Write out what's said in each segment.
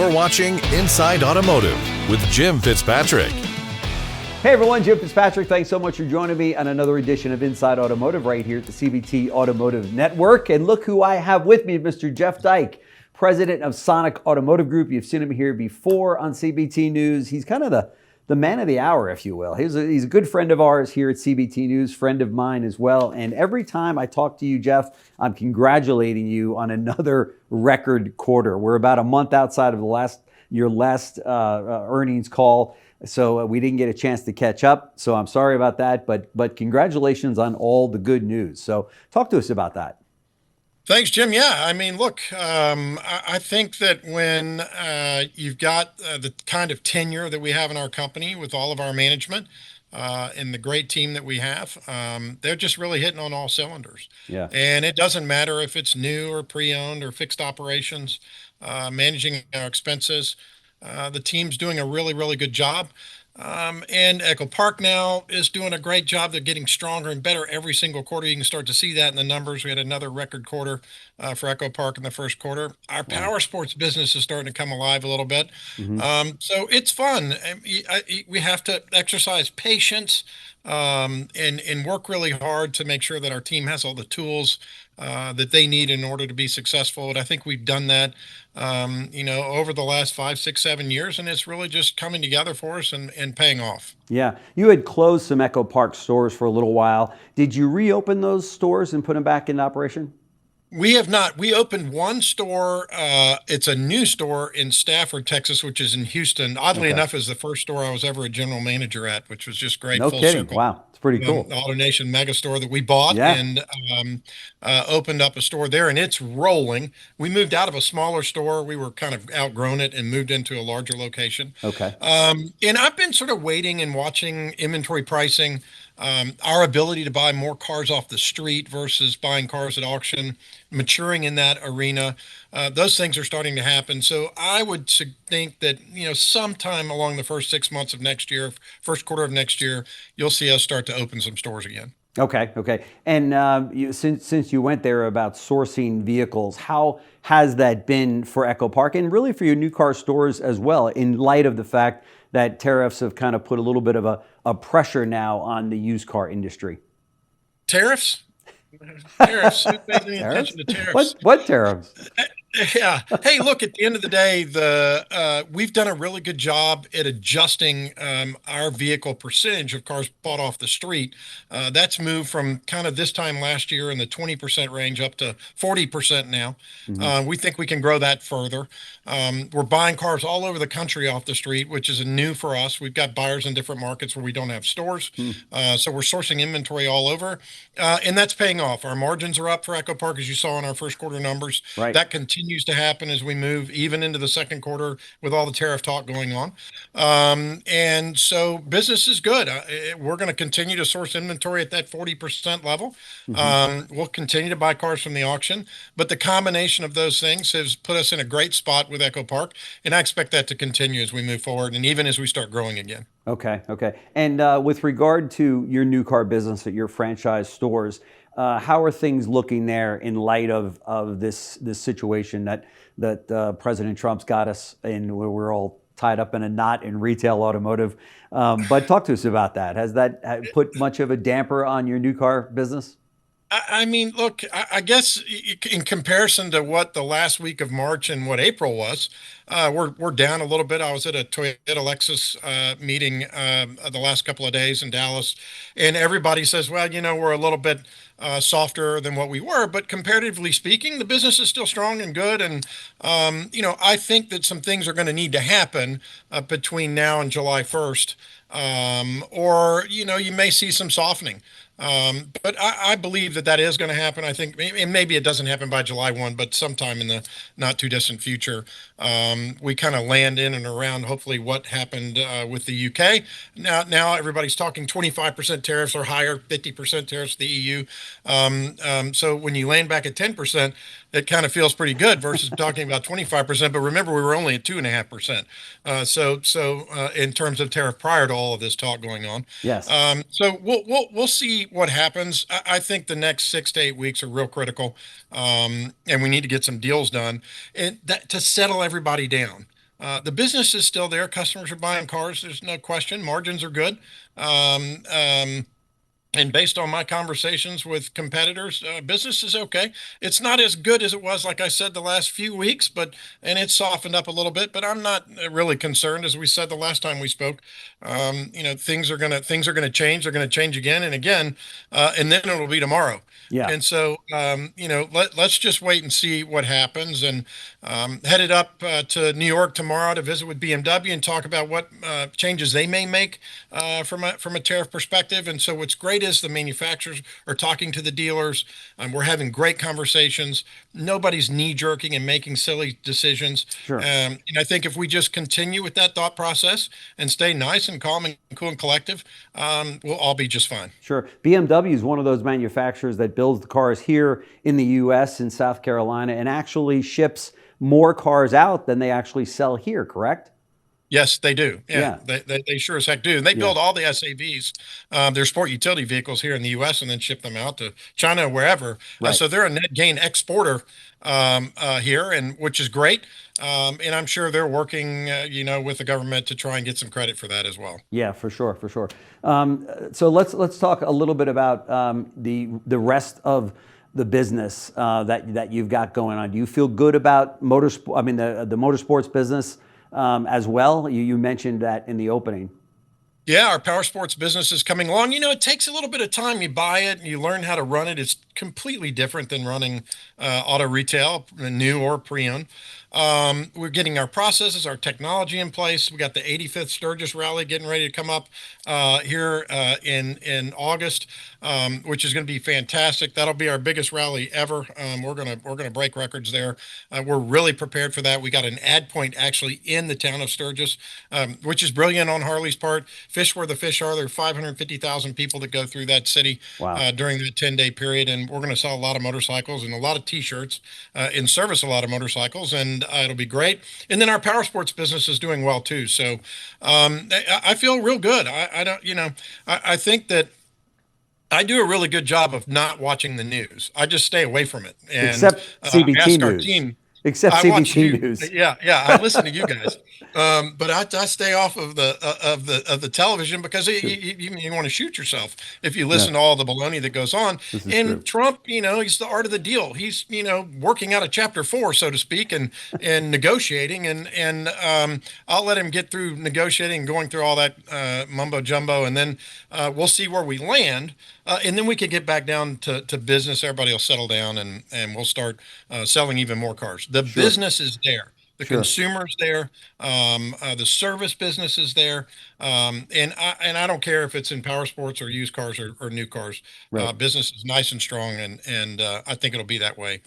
You're watching Inside Automotive with Jim Fitzpatrick. Hey everyone, Jim Fitzpatrick. Thanks so much for joining me on another edition of Inside Automotive right here at the CBT Automotive Network. And look who I have with me, Mr. Jeff Dyke, president of Sonic Automotive Group. You've seen him here before on CBT News. He's kind of the man of the hour, if you will. He's a good friend of ours here at CBT News, friend of mine as well. And every time I talk to you, Jeff, I'm congratulating you on another record quarter. We're about a month outside of your last earnings call. So we didn't get a chance to catch up. So I'm sorry about that, but congratulations on all the good news. So talk to us about that. Thanks, Jim. Yeah, I mean, look, I think that when you've got the kind of tenure that we have in our company with all of our management and the great team that we have, they're just really hitting on all cylinders. Yeah. And it doesn't matter if it's new or pre-owned or fixed operations, managing our expenses. The team's doing a really, really good job. And Echo Park now is doing a great job. They're getting stronger and better every single quarter. You can start to see that in the numbers. We had another record quarter for Echo Park in the first quarter. Our power sports business is starting to come alive a little bit. So it's fun. We have to exercise patience and work really hard to make sure that our team has all the tools that they need in order to be successful. And I think we've done that, over the last 5, 6, 7 years, and it's really just coming together for us and paying off. Yeah. You had closed some Echo Park stores for a little while. Did you reopen those stores and put them back into operation? We have not. We opened one store. It's a new store in Stafford, Texas, which is in Houston. Oddly enough, is the first store I was ever a general manager at, which was just great. No full kidding. circle. Wow. It's pretty cool. The AutoNation mega store that we bought and opened up a store there, and it's rolling. We moved out of a smaller store. We were kind of outgrown it and moved into a larger location. Okay. And I've been sort of waiting and watching inventory pricing, our ability to buy more cars off the street versus buying cars at auction, maturing in that arena. Those things are starting to happen. So I would think that, sometime along the first 6 months of next year, first quarter of next year, you'll see us start to open some stores again. Okay. And since you went there about sourcing vehicles, how has that been for Echo Park and really for your new car stores as well, in light of the fact that tariffs have kind of put a little bit of a pressure now on the used car industry? Tariffs? Tariffs? Who pays any attention to tariffs? What tariffs? Yeah. Hey, look, at the end of the day, we've done a really good job at adjusting our vehicle percentage of cars bought off the street. That's moved from kind of this time last year in the 20% range up to 40% now. We think we can grow that further. We're buying cars all over the country off the street, which is new for us. We've got buyers in different markets where we don't have stores. So we're sourcing inventory all over, and that's paying off. Our margins are up for Echo Park, as you saw in our first quarter numbers. Right. That continues to happen as we move even into the second quarter with all the tariff talk going on. And so business is good. We're going to continue to source inventory at that 40% level. We'll continue to buy cars from the auction, but the combination of those things has put us in a great spot with Echo Park, and I expect that to continue as we move forward and even as we start growing again. Okay. And with regard to your new car business at your franchise stores, how are things looking there in light of this situation that President Trump's got us in, where we're all tied up in a knot in retail automotive? But talk to us about that. Has that put much of a damper on your new car business? I mean, look, I guess in comparison to what the last week of March and what April was, we're down a little bit. I was at a Toyota Lexus meeting the last couple of days in Dallas, and everybody says, well, we're a little bit softer than what we were, but comparatively speaking, the business is still strong and good. And, I think that some things are going to need to happen between now and July 1st, or, you may see some softening. But I believe that is going to happen. I think maybe it doesn't happen by July 1, but sometime in the not too distant future, we kind of land in and around hopefully what happened with the UK. Now everybody's talking 25% tariffs or higher, 50% tariffs to the EU. So when you land back at 10%, it kind of feels pretty good versus talking about 25%. But remember, we were only at 2.5%. So in terms of tariff prior to all of this talk going on. Yes. So we'll see what happens. I think the next 6 to 8 weeks are real critical, and we need to get some deals done and to settle everybody down. The business is still there. Customers are buying cars. There's no question. Margins are good. Um, um, and based on my conversations with competitors, business is okay. It's not as good as it was, like I said, the last few weeks, and it's softened up a little bit. But I'm not really concerned, as we said the last time we spoke. Things are gonna change. They're gonna change again and again, and then it'll be tomorrow. Yeah. And so, let's just wait and see what happens. And headed up to New York tomorrow to visit with BMW and talk about what changes they may make from a tariff perspective. And so, what's great is the manufacturers are talking to the dealers. We're having great conversations. Nobody's knee jerking and making silly decisions. Sure. And I think if we just continue with that thought process and stay nice and calm and cool and collective, we'll all be just fine. Sure. BMW is one of those manufacturers that builds the cars here in the U.S. in South Carolina and actually ships more cars out than they actually sell here, correct? Yes, they do. Yeah. Yeah, they sure as heck do. And they Yeah. build all the SAVs, their sport utility vehicles here in the U.S. and then ship them out to China or wherever. Right. So they're a net gain exporter here, and which is great. And I'm sure they're working, with the government to try and get some credit for that as well. Yeah, for sure, for sure. So let's talk a little bit about the rest of the business that you've got going on. Do you feel good about motorsport? I mean, the motorsports business as well. You mentioned that in the opening. Yeah, our power sports business is coming along. It takes a little bit of time. You buy it and you learn how to run it. It's completely different than running auto retail, new or pre-owned. We're getting our processes, our technology in place. We got the 85th Sturgis Rally getting ready to come up here in August, which is going to be fantastic. That'll be our biggest rally ever. We're gonna break records there. We're really prepared for that. We got an ad point actually in the town of Sturgis, which is brilliant on Harley's part. Fish where the fish are. There are 550,000 people that go through that city Wow. during that 10-day period, and we're going to sell a lot of motorcycles and a lot of T-shirts and service a lot of motorcycles, and it'll be great. And then our power sports business is doing well too. So I feel real good. I don't, I think that I do a really good job of not watching the news. I just stay away from it and Except CBT ask our news. team. Except I watch CBT you. news. Yeah, yeah. I listen to you guys, but I stay off of the television because you want to shoot yourself if you listen Yeah, to all the baloney that goes on. this is And true. Trump, he's the art of the deal. He's working out of chapter 4, so to speak, and negotiating, and I'll let him get through negotiating and going through all that mumbo jumbo, and then we'll see where we land. And then we can get back down to business. Everybody will settle down, and we'll start selling even more cars. The Sure. business is there. The Sure. consumer's there. The service business is there. And I don't care if it's in power sports or used cars or new cars. Right. Business is nice and strong, and I think it'll be that way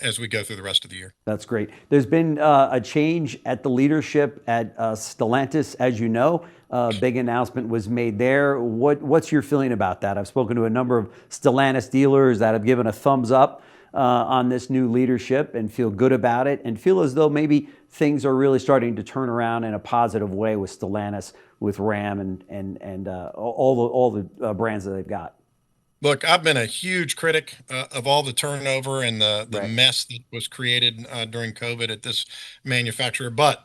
as we go through the rest of the year. That's great. There's been a change at the leadership at Stellantis, as you know. Big announcement was made there. What's your feeling about that? I've spoken to a number of Stellantis dealers that have given a thumbs up on this new leadership and feel good about it and feel as though maybe things are really starting to turn around in a positive way with Stellantis, with Ram, and all the brands that they've got. Look, I've been a huge critic of all the turnover and the Right. mess that was created during COVID at this manufacturer, but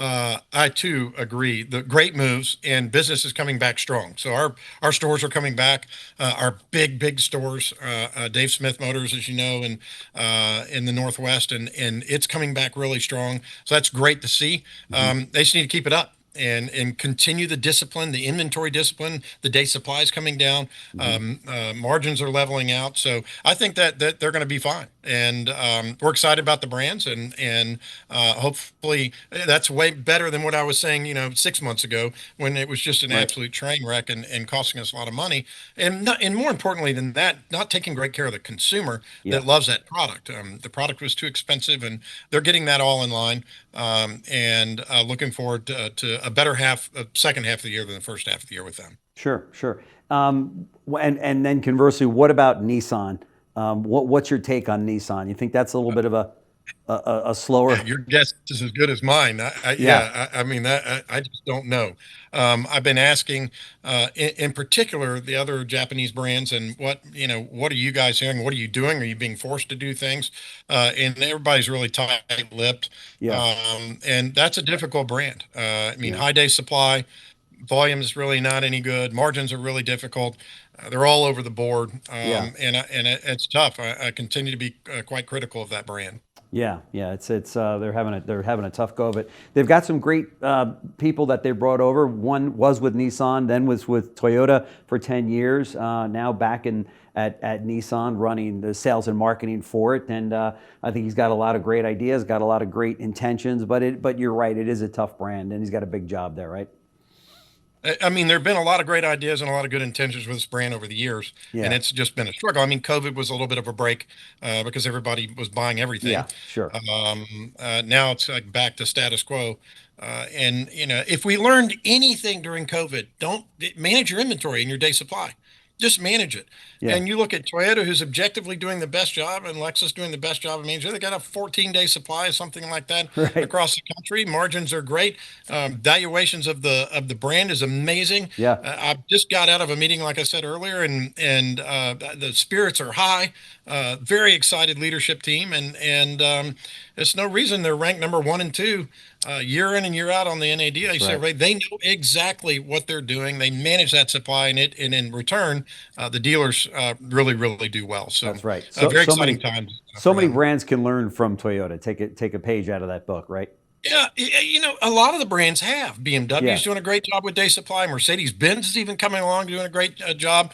I too agree. The great moves and business is coming back strong. So our stores are coming back. Our big stores, Dave Smith Motors, as you know, and in the Northwest, and it's coming back really strong. So that's great to see. They just need to keep it up. And continue the discipline, the inventory discipline. The day supply is coming down. Margins are leveling out. So I think that they're going to be fine. And we're excited about the brands, and hopefully that's way better than what I was saying, 6 months ago when it was just an Right. absolute train wreck and costing us a lot of money. And more importantly than that, not taking great care of the consumer Yeah. that loves that product. The product was too expensive, and they're getting that all in line. And looking forward to a better second half of the year than the first half of the year with them. Sure, sure. And then conversely, what about Nissan? What's your take on Nissan? You think that's a little bit of a slower? Your guess is as good as mine. Yeah, I mean, I just don't know. I've been asking, in particular, the other Japanese brands, and what are you guys hearing? What are you doing? Are you being forced to do things? And everybody's really tight-lipped, yeah, and that's a difficult brand. I mean, yeah, high day supply, volume is really not any good. Margins are really difficult. They're all over the board, yeah. it's tough. I continue to be quite critical of that brand. Yeah, yeah, it's they're having a tough go of it. They've got some great people that they brought over. One was with Nissan, then was with Toyota for 10 years. Now back at Nissan, running the sales and marketing for it. And I think he's got a lot of great ideas, got a lot of great intentions. But you're right, it is a tough brand, and he's got a big job there, right? I mean, there have been a lot of great ideas and a lot of good intentions with this brand over the years, and Yeah, it's just been a struggle. I mean, COVID was a little bit of a break because everybody was buying everything. yeah, sure. Now it's like back to status quo. And if we learned anything during COVID, don't manage your inventory and your day supply. Just manage it. Yeah, And you look at Toyota, who's objectively doing the best job, and Lexus doing the best job of managing. They got a 14-day supply, something like that, right. across the country. Margins are great. Valuations of the brand is amazing. Yeah, I just got out of a meeting, like I said earlier, and the spirits are high. Very excited leadership team, and there's no reason they're ranked number one and two year in and year out on the NADA that's right. survey. They know exactly what they're doing. They manage that supply, and in return, the dealers really, really do well. So, That's right. So very so exciting many times so for many them. brands can learn from Toyota. Take a page out of that book, right? Yeah, a lot of the brands have. BMW Yeah, is doing a great job with day supply. Mercedes-Benz is even coming along doing a great job.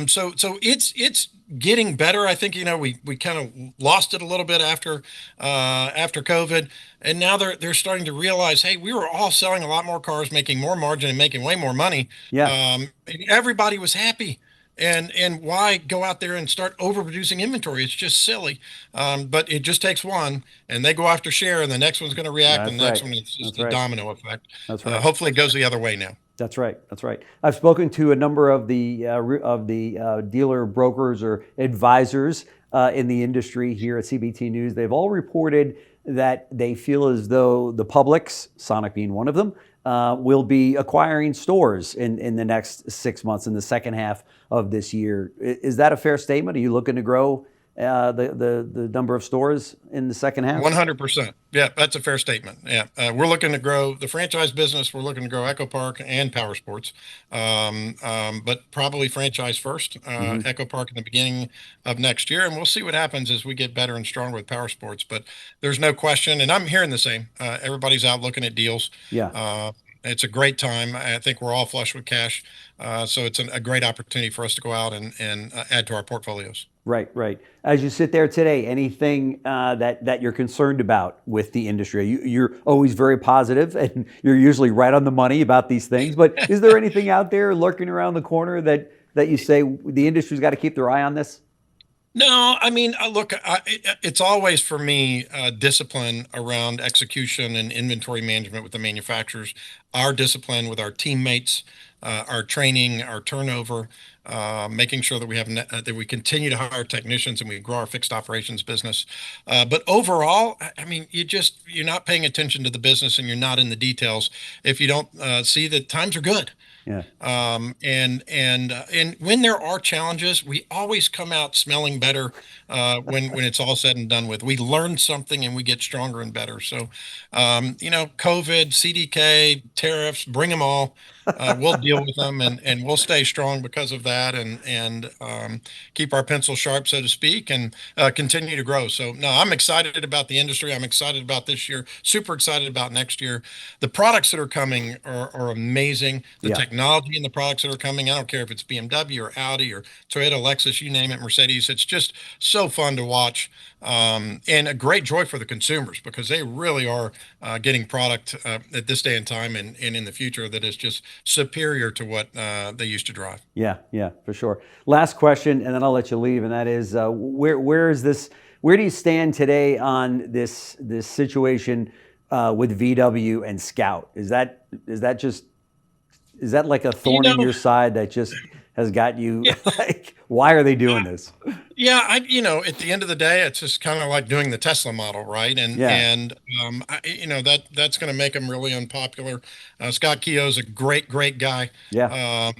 So it's getting better. I think we kind of lost it a little bit after COVID, and now they're starting to realize, hey, we were all selling a lot more cars, making more margin, and making way more money. yeah. And everybody was happy. And why go out there and start overproducing inventory? It's just silly. But it just takes one, and they go after share, and the next one's going to react, and That's the next right. one is just That's a right. domino effect. That's right. Hopefully, it goes the other way now. That's right. That's right. I've spoken to a number of the dealer brokers or advisors in the industry here at CBT News. They've all reported that they feel as though the Publix, Sonic being one of them, will be acquiring stores in the next 6 months, in the second half of this year. Is that a fair statement? Are you looking to grow the number of stores in the second half? 100%. Yeah, that's a fair statement. Yeah, we're looking to grow the franchise business. We're looking to grow Echo Park and Power Sports, but probably franchise first. Hmm. Echo Park in the beginning of next year, and we'll see what happens as we get better and stronger with Power Sports. But there's no question, and I'm hearing the same. Everybody's out looking at deals. Yeah. It's a great time. I think we're all flush with cash, so it's a great opportunity for us to go out and add to our portfolios. Right, right. As you sit there today, anything that you're concerned about with the industry? You're always very positive, and you're usually right on the money about these things. But is there anything out there lurking around the corner that you say the industry's got to keep their eye on this? No, I mean, look, it's always for me discipline around execution and inventory management with the manufacturers, our discipline with our teammates, our training, our turnover, making sure that that we continue to hire technicians and we grow our fixed operations business. But overall, I mean, you're not paying attention to the business and you're not in the details if you don't see that times are good. Yeah, And when there are challenges, we always come out smelling better when it's all said and done with. We learn something and we get stronger and better. So, COVID, CDK, tariffs, bring them all. We'll deal with them and we'll stay strong because of that and keep our pencil sharp, so to speak, and continue to grow. So, no, I'm excited about the industry. I'm excited about this year. Super excited about next year. The products that are coming are amazing. The yeah, technology and the products that are coming. I don't care if it's BMW or Audi or Toyota, Lexus, you name it, Mercedes. It's just so fun to watch, and a great joy for the consumers because they really are getting product at this day and time and in the future that is just superior to what they used to drive. yeah, yeah, for sure. Last question, and then I'll let you leave, and that is, where is this? Where do you stand today on this situation with VW and Scout? Is that like a You thorn in know, your side that just has got you like, why are they doing this? Yeah, at the end of the day, it's just kind of like doing the Tesla model, right? Yeah. That's going to make them really unpopular. Scott Keogh's a great guy. Yeah.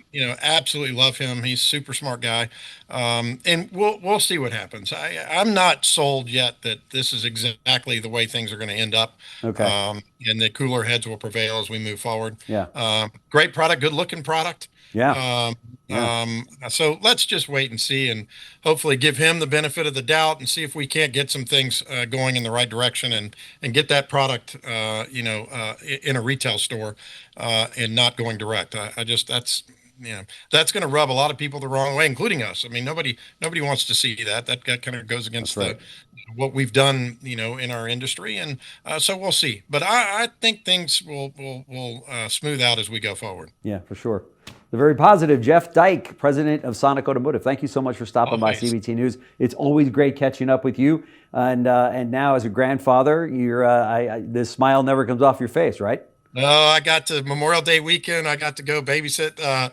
Absolutely love him. He's a super smart guy. And we'll see what happens. I'm not sold yet that this is exactly the way things are going to end up. Okay. And the cooler heads will prevail as we move forward. Yeah. Great product, good looking product. Yeah. So let's just wait and see, and hopefully give him the benefit of the doubt, and see if we can't get some things going in the right direction, and get that product, in a retail store, and not going direct. I just that's going to rub a lot of people the wrong way, including us. I mean, nobody wants to see that. That kind of goes against That's right. what we've done, in our industry, and so we'll see. But I think things will smooth out as we go forward. Yeah, for sure. The very positive Jeff Dyke, president of Sonic Automotive. Thank you so much for stopping by Always. CBT News. It's always great catching up with you. And now, as a grandfather, this smile never comes off your face, right? No, I got to Memorial Day weekend. I got to go babysit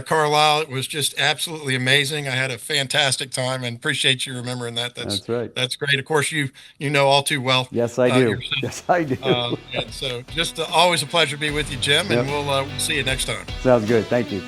Carlisle. It was just absolutely amazing. I had a fantastic time, and appreciate you remembering that. That's right. That's great. Of course, you know all too well. Yes, I do. Yourself. Yes, I do. And so, just always a pleasure to be with you, Jim. Yep. And we'll see you next time. Sounds good. Thank you.